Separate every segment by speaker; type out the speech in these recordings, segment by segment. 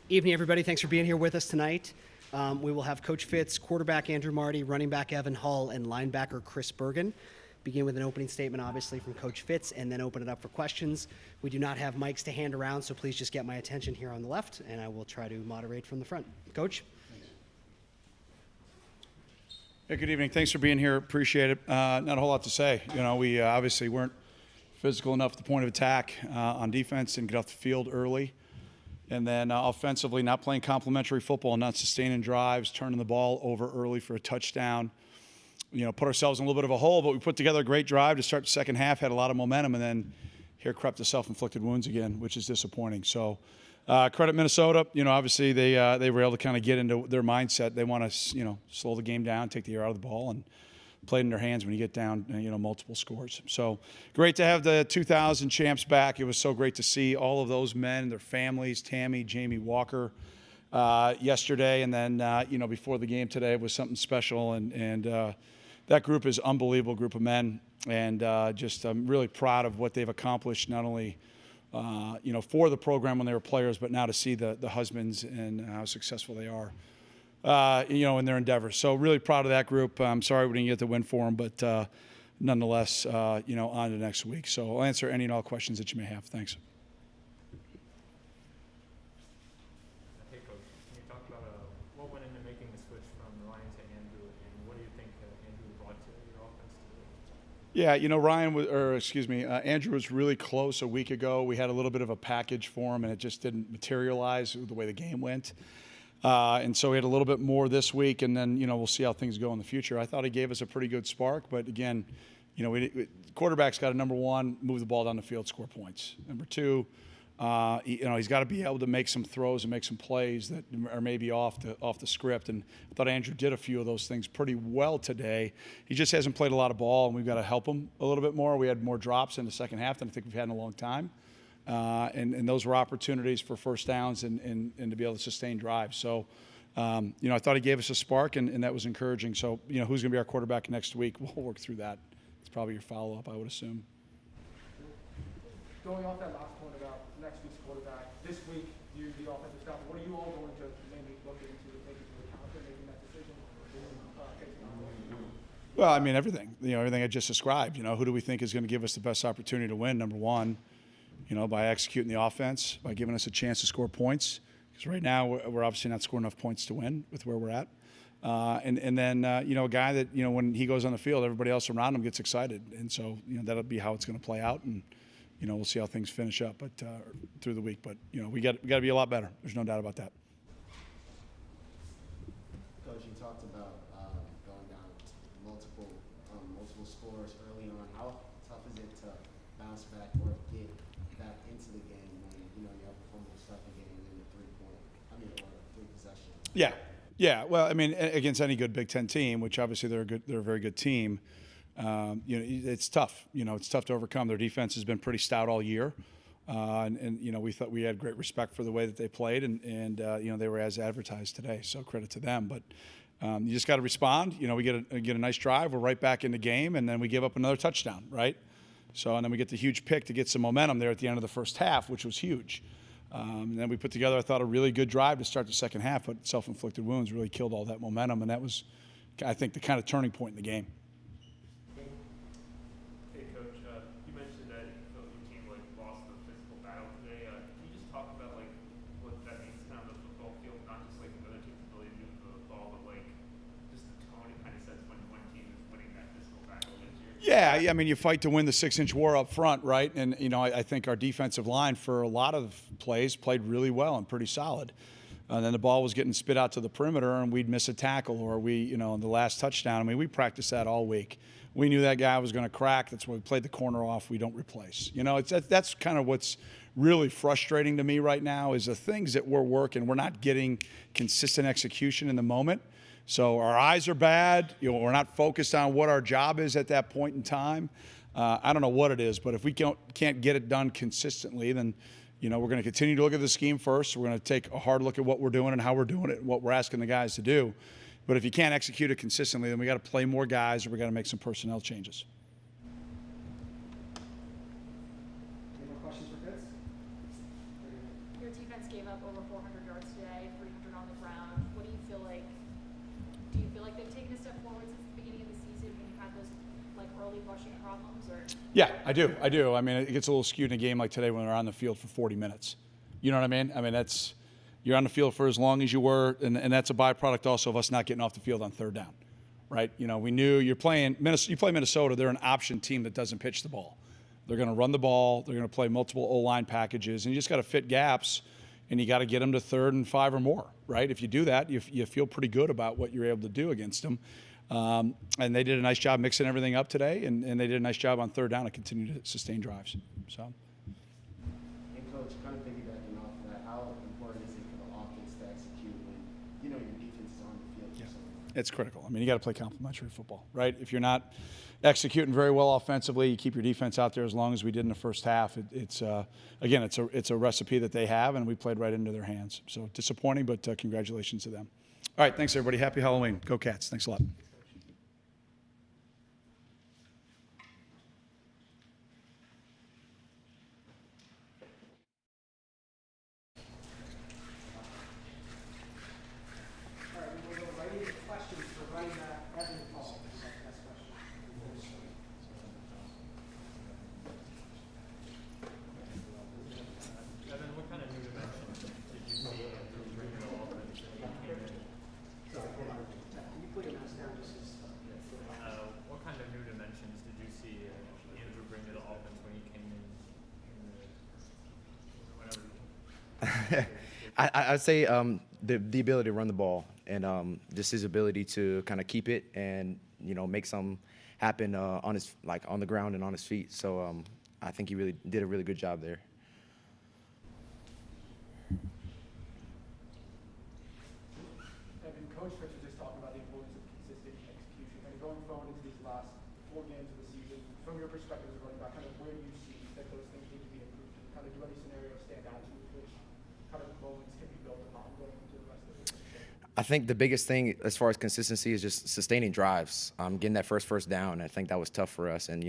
Speaker 1: Evening, everybody. Thanks for being here with us tonight. We will have Coach Fitz, quarterback Andrew Marty, running back Evan Hull, and linebacker Chris Bergen. Begin with an opening statement, obviously, from Coach Fitz, and then open it up for questions. We do not have mics to hand around, so please just get my attention here on the left, and I will try to moderate from the front. Coach?
Speaker 2: Hey, good evening. Thanks for being here. Appreciate it. Not a whole lot to say. We obviously weren't physical enough at the point of attack on defense and get off the field early. And then offensively, not playing complementary football, not sustaining drives, turning the ball over early for a touchdown. Put ourselves in a little bit of a hole, but we put together a great drive to start the second half, had a lot of momentum, and then here crept the self-inflicted wounds again, which is disappointing. So credit Minnesota. Obviously they were able to kind of get into their mindset. They want to, slow the game down, take the air out of the ball, and play it in their hands when you get down, multiple scores. So great to have the 2000 champs back. It was so great to see all of those men, their families, Tammy, Jamie Walker, yesterday. And then, before the game today, it was something special. And that group is an unbelievable group of men. And I'm really proud of what they've accomplished, not only, for the program when they were players, but now to see the husbands and how successful they are. In their endeavors. So really proud of that group. I'm sorry we didn't get the win for them, but nonetheless, on to next week. So I'll answer any and all questions that you may have. Thanks.
Speaker 3: Hey, Coach, can you talk about what went into making the switch from Ryan to Andrew, and what do you think Andrew brought to your offense today?
Speaker 2: Yeah, Andrew was really close a week ago. We had a little bit of a package for him, and it just didn't materialize the way the game went. And so we had a little bit more this week, and then, we'll see how things go in the future. I thought he gave us a pretty good spark, but again, quarterback's got to, number one, move the ball down the field, score points. Number two, he's got to be able to make some throws and make some plays that are maybe off the script. And I thought Andrew did a few of those things pretty well today. He just hasn't played a lot of ball, and we've got to help him a little bit more. We had more drops in the second half than I think we've had in a long time. And those were opportunities for first downs and to be able to sustain drives. So, I thought he gave us a spark, and that was encouraging. So, who's going to be our quarterback next week? We'll work through that. It's probably your follow-up, I would assume.
Speaker 4: Going off that last point about next week's quarterback, this week, the offensive staff, what are you all going to maybe look into account for making that decision?
Speaker 2: Well, everything. Everything I just described. Who do we think is going to give us the best opportunity to win? Number one, by executing the offense, by giving us a chance to score points. Because right now we're obviously not scoring enough points to win with where we're at. And then, a guy that, when he goes on the field, everybody else around him gets excited. And so, that'll be how it's going to play out. And, we'll see how things finish up through the week. But, we got to be a lot better. There's no doubt about that.
Speaker 5: Coach, you talked about going down multiple scores early on. How tough is it to bounce back or get back into the game when you have a fumble to start the game and or three possession?
Speaker 2: Yeah. Well, against any good Big Ten team, which obviously they're a very good team. It's tough. It's tough to overcome. Their defense has been pretty stout all year, and we thought we had great respect for the way that they played, and they were as advertised today. So credit to them. But you just got to respond. We get a nice drive. We're right back in the game, and then we give up another touchdown, right? So, and then we get the huge pick to get some momentum there at the end of the first half, which was huge. And then we put together, I thought, a really good drive to start the second half, but self-inflicted wounds really killed all that momentum, and that was, I think, the kind of turning point in the game.
Speaker 3: Hey, Coach, you mentioned that you felt your team lost the physical battle today. Can you just talk about what that means kind of the football field, not just the other team's ability to move the ball, but just the tone it kind of sets when one team is winning that physical battle against you?
Speaker 2: Yeah, you fight to win the 6-inch war up front, right? And, I think our defensive line for a lot of plays played really well and pretty solid. And then the ball was getting spit out to the perimeter, and we'd miss a tackle, or the last touchdown. We practiced that all week. We knew that guy was going to crack. That's why we played the corner off. We don't replace. That's kind of what's really frustrating to me right now is the things that we're working. We're not getting consistent execution in the moment. So our eyes are bad. We're not focused on what our job is at that point in time. I don't know what it is, but if we can't get it done consistently, then we're going to continue to look at the scheme first. We're going to take a hard look at what we're doing and how we're doing it and what we're asking the guys to do. But if you can't execute it consistently, then we got to play more guys or we got to make some personnel changes.
Speaker 4: Any more questions for Fitz?
Speaker 6: Your defense defense gave up over 400 yards today, 300 on the ground. What do you feel like? Do you feel like they've taken a step forward since the beginning of the season when you had those like early rushing problems? Or
Speaker 2: Yeah, I do. I mean, it gets a little skewed in a game like today when they're on the field for 40 minutes. You know what I mean? I mean, you're on the field for as long as you were, and that's a byproduct also of us not getting off the field on third down, right? You know, we knew you play Minnesota. They're an option team that doesn't pitch the ball. They're going to run the ball. They're going to play multiple O-line packages, and you just got to fit gaps, and you got to get them to 3rd and 5 or more, right? If you do that, you feel pretty good about what you're able to do against them. And they did a nice job mixing everything up today, and they did a nice job on third down to continue to sustain drives. So.
Speaker 5: And Coach, kind of piggybacking off that, how important is it for the offense to execute when, you know, your defense is on the field?
Speaker 2: Yeah.
Speaker 5: So
Speaker 2: It's critical. I mean, you got to play complementary football, right? If you're not executing very well offensively, you keep your defense out there as long as we did in the first half. It's a recipe that they have, and we played right into their hands. So disappointing, but congratulations to them. All right, thanks everybody. Happy Halloween. Go Cats. Thanks a lot.
Speaker 4: All right, we will go right into questions for running back Evan Hall. Next question.
Speaker 3: Evan, what kind of new dimensions did you see Andrew bring to the offense when he came in?
Speaker 4: Sorry, hold on. Can you put your mask down?
Speaker 3: What kind of new dimensions did you see Andrew bring to the offense when he came in? Whenever.
Speaker 7: I'd say the ability to run the ball and just his ability to kind of keep it and make something happen on the ground and on his feet. So I think he really did a really good job there.
Speaker 4: Evan, Coach Fitz was just talking about the importance of consistent execution. Kind of going forward into these last 4 games of the season, from your perspective as a running back, kind of where do you see that those things need to be improved? And kind of do any scenarios stand out to you which kind of moments can be built upon going into the rest of the season?
Speaker 7: I think the biggest thing as far as consistency is just sustaining drives, getting that first down. I think that was tough for us, and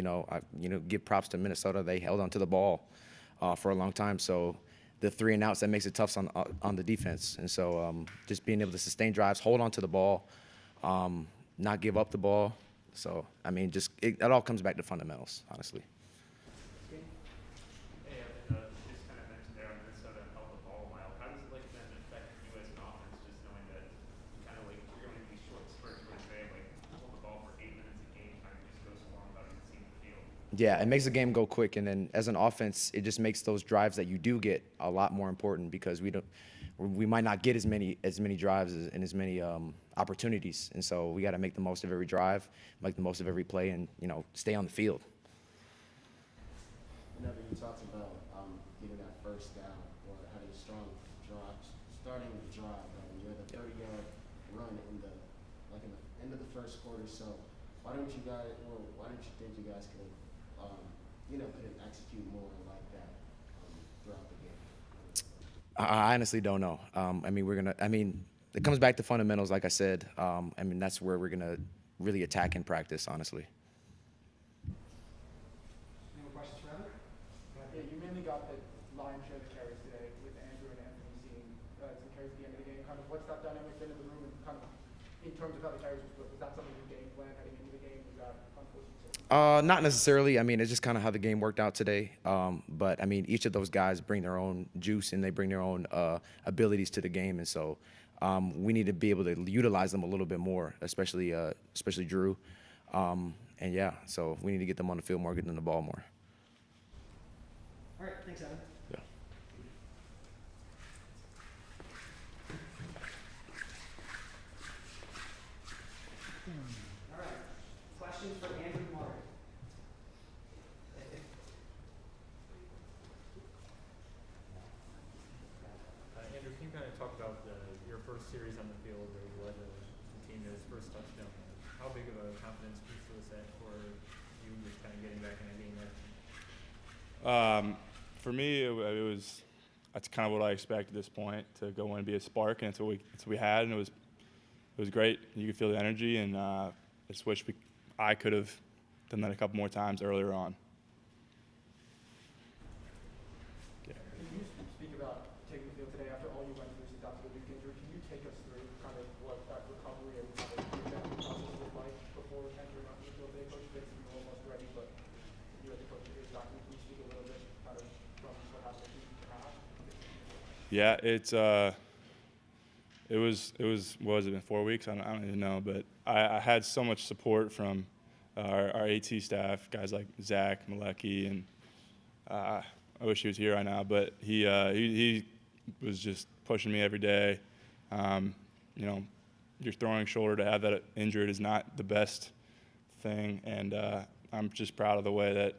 Speaker 7: give props to Minnesota. They held onto the ball for a long time. So the 3 and outs, that makes it tough on the defense. And so just being able to sustain drives, hold on to the ball, not give up the ball. So I mean, it all comes back to fundamentals, honestly.
Speaker 3: Hey, Evan, you just kind of mentioned there on Minnesota held the ball a while. How does it then affect you as an offense, just knowing that kind of you're going to these short spurts where they hold the ball for 8 minutes a game, kind of just goes along without even seeing the field?
Speaker 7: Yeah, it makes the game go quick, and then as an offense, it just makes those drives that you do get a lot more important because we might not get as many drives and as many opportunities, and so we got to make the most of every drive, make the most of every play, and stay on the field.
Speaker 5: whenever you talked about getting that first down or having strong drops, starting the drive, you had a 30-yard run in the end of the first quarter. So why don't you think you guys could could execute more like that throughout the game?
Speaker 7: I honestly don't know. It comes back to fundamentals, like I said. That's where we're gonna really attack in practice, honestly.
Speaker 4: Any more questions for Evan? Yeah, you mainly got the lion's share of the carries today with Andrew and Anthony seeing some carries at the end of the game. Kind of what's that dynamic been in the room, and kind of in terms of how the carries were split? Was that something you game plan heading into the game? Was that unfortunate?
Speaker 7: Not necessarily. It's just kind of how the game worked out today. But each of those guys bring their own juice and they bring their own abilities to the game, and so we need to be able to utilize them a little bit more, especially Drew. So we need to get them on the field more, get them the ball more.
Speaker 1: All right, thanks, Evan.
Speaker 7: Yeah.
Speaker 1: All right, questions for Andrew Martin?
Speaker 3: Andrew, can you kind of talk about your first series on the field where you led the team to his first touchdown? How big of a confidence boost was that for you, just kind of getting back in the game there?
Speaker 8: For me, that's kind of what I expect at this point, to go in and be a spark, and that's what we had, and it was great. You could feel the energy, and I just wish I could have done that a couple more times earlier on.
Speaker 4: Can you speak about taking the field today
Speaker 8: Yeah, it was what has it been, 4 weeks? I don't even know, but I had so much support from our AT staff, guys like Zach Malecki, and I wish he was here right now, but he was just pushing me every day. You know, your throwing shoulder, to have that injured is not the best thing, and I'm just proud of the way that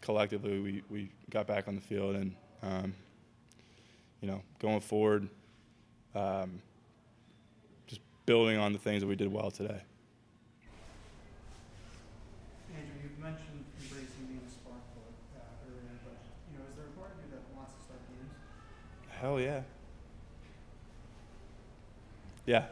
Speaker 8: collectively we got back on the field, and you know, going forward, just building on the things that we did well today.
Speaker 4: Andrew, you've mentioned embracing being a spark plug earlier, but you know, is there a part of you that wants to start games?
Speaker 8: Hell yeah. Yeah.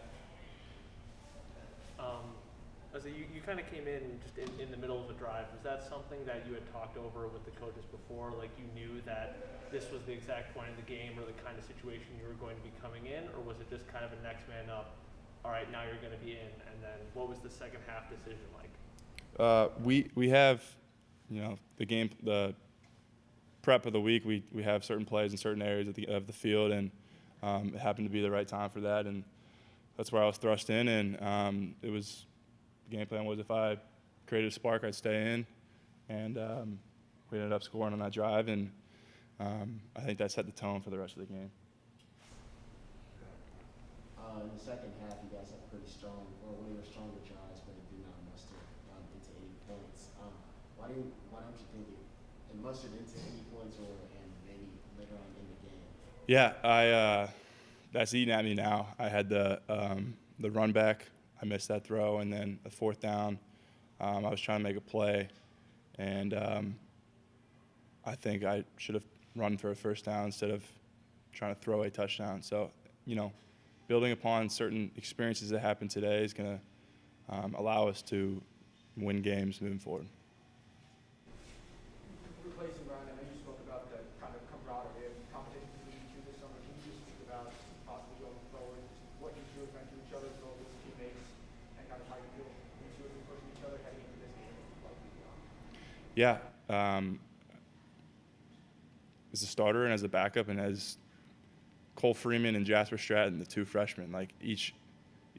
Speaker 9: As you kind of came in just in the middle of a drive. Was that something that you had talked over with the coaches before? Like you knew that this was the exact point in the game or the kind of situation you were going to be coming in, or was it just kind of a next man up? All right, now you're going to be in, and then what was the second half decision like?
Speaker 8: We have, you know, the prep of the week. We have certain plays in certain areas of the field, and it happened to be the right time for that, and that's where I was thrust in, and it was. The game plan was if I created a spark, I'd stay in, and we ended up scoring on that drive, and I think that set the tone for the rest of the game.
Speaker 5: In the second half, you guys had pretty strong, or one of your stronger drives, but it did not muster into any points. Why don't you think it mustered into any points, or and maybe later on in the game?
Speaker 8: Yeah, that's eating at me now. I had the run back. I missed that throw, and then the fourth down, I was trying to make a play, and I think I should have run for a first down instead of trying to throw a touchdown. So, you know, building upon certain experiences that happened today is going to allow us to win games moving forward.
Speaker 4: Replacing Ryan, I know you spoke about the kind of camaraderie and competition between you two this summer. Can you just speak about possibly going forward, what you two have meant to each other, both as teammates, and kind of how you feel you two have been pushing each other heading into this game?
Speaker 8: Yeah, as a starter and as a backup, and as Cole Freeman and Jasper Stratton, the two freshmen, like each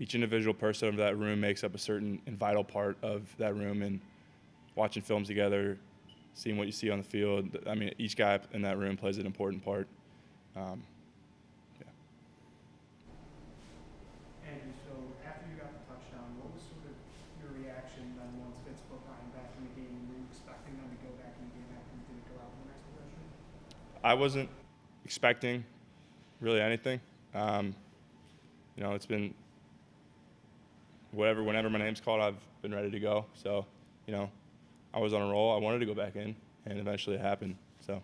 Speaker 8: individual person of that room makes up a certain and vital part of that room, and watching films together, seeing what you see on the field. I mean, each guy in that room plays an important part. Yeah.
Speaker 4: Andrew, so after you got the touchdown, what was sort of your reaction then once Fitz put Ryan back in the game? Were you expecting them to go back in the game after he didn't go out in the next possession?
Speaker 8: I wasn't expecting really anything. You know, it's been whenever my name's called, I've been ready to go. So, you know, I was on a roll. I wanted to go back in, and eventually it happened. So.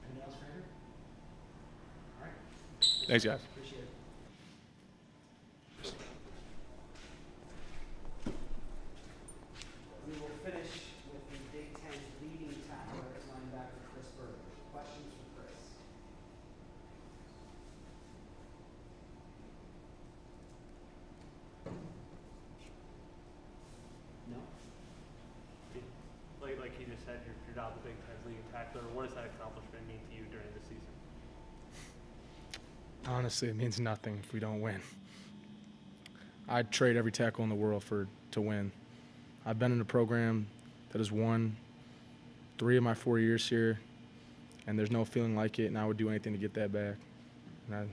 Speaker 1: Anything else, Fraser? All right.
Speaker 8: Thanks, guys.
Speaker 1: Appreciate it. We will finish with the Big Ten leading tackler at linebacker Chris Berger. Questions for Chris? No?
Speaker 9: Like he just said, you're now the Big Ten's leading tackler. What does that accomplishment mean to you during the season?
Speaker 10: Honestly, it means nothing if we don't win. I'd trade every tackle in the world to win. I've been in a program that has won 3 of my 4 years here, and there's no feeling like it, and I would do anything to get that back,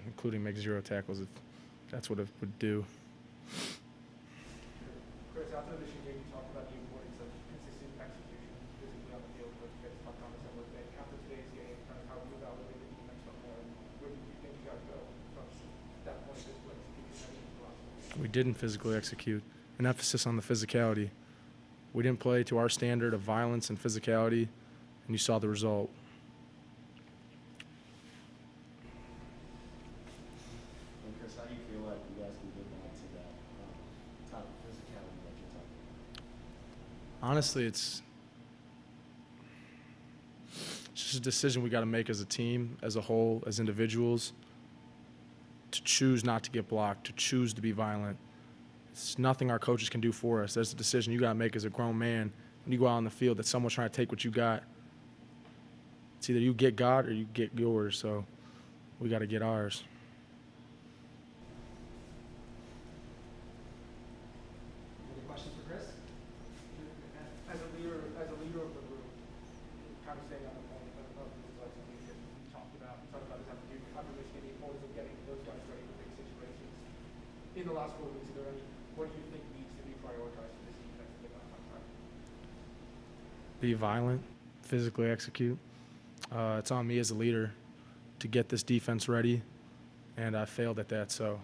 Speaker 10: including make 0 tackles if that's what it would do.
Speaker 4: Chris, after the Michigan game, you talked about the importance of consistent execution physically on the field, but Fitz talked on this other thing. After today's game, kind of how you evaluate the defense from there, and where do you think you got to go from that point to this point to keep your energy?
Speaker 10: We didn't physically execute. An emphasis on the physicality. We didn't play to our standard of violence and physicality, and you saw the result.
Speaker 5: And Chris, how do you feel like you guys can get back to that type of physicality that you're talking about?
Speaker 10: Honestly, it's just a decision we got to make as a team, as a whole, as individuals, to choose not to get blocked, to choose to be violent. It's nothing our coaches can do for us. That's a decision you got to make as a grown man when you go out on the field that someone's trying to take what you got. It's either you get God or you get yours. So we got to get ours.
Speaker 1: Any questions for Chris?
Speaker 4: As a leader of the group, kind of staying on the point of this is like something that we talked about this after Michigan, the importance of getting those guys ready for big situations. In the last 4 weeks, what do you think needs to be prioritized for this defense to get back on track?
Speaker 10: Be violent, physically execute. It's on me as a leader to get this defense ready, and I failed at that. So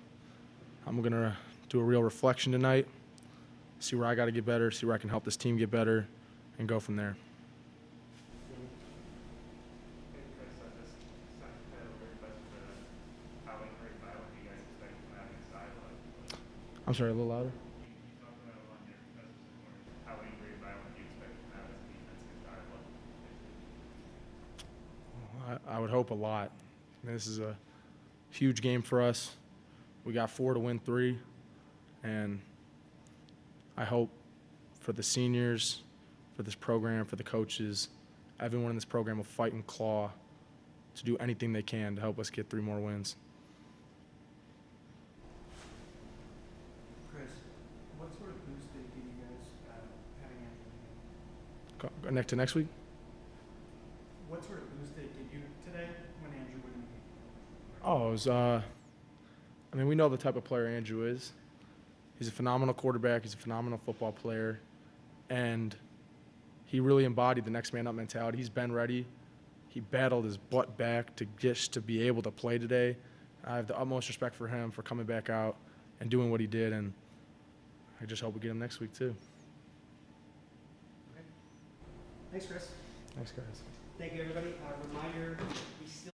Speaker 10: I'm going to do a real reflection tonight, see where I got to get better, see where I can help this team get better, and go from there.
Speaker 3: Hey, Chris, just kind of a weird question, but how angry and violent do you guys expect to come out against Iowa?
Speaker 10: I'm sorry, a little louder.
Speaker 3: You talked about a lot in your press this morning. How angry and violent do you expect to come out as a defense against Iowa?
Speaker 10: I would hope a lot. This is a huge game for us. We got 4 to win 3, and I hope for the seniors, for this program, for the coaches, everyone in this program will fight and claw to do anything they can to help us get 3 more wins.
Speaker 4: Chris, what sort of boost did it give you guys having Andrew?
Speaker 10: Go next week?
Speaker 4: What sort of boost did it give you today when Andrew went in?
Speaker 10: Oh, it was, I mean, we know the type of player Andrew is. He's a phenomenal quarterback. He's a phenomenal football player. And he really embodied the next man up mentality. He's been ready. He battled his butt back to be able to play today. I have the utmost respect for him for coming back out and doing what he did. And I just hope we get him next week, too.
Speaker 1: Thanks, Chris.
Speaker 10: Thanks, guys.
Speaker 1: Thank you, everybody. Reminder, we still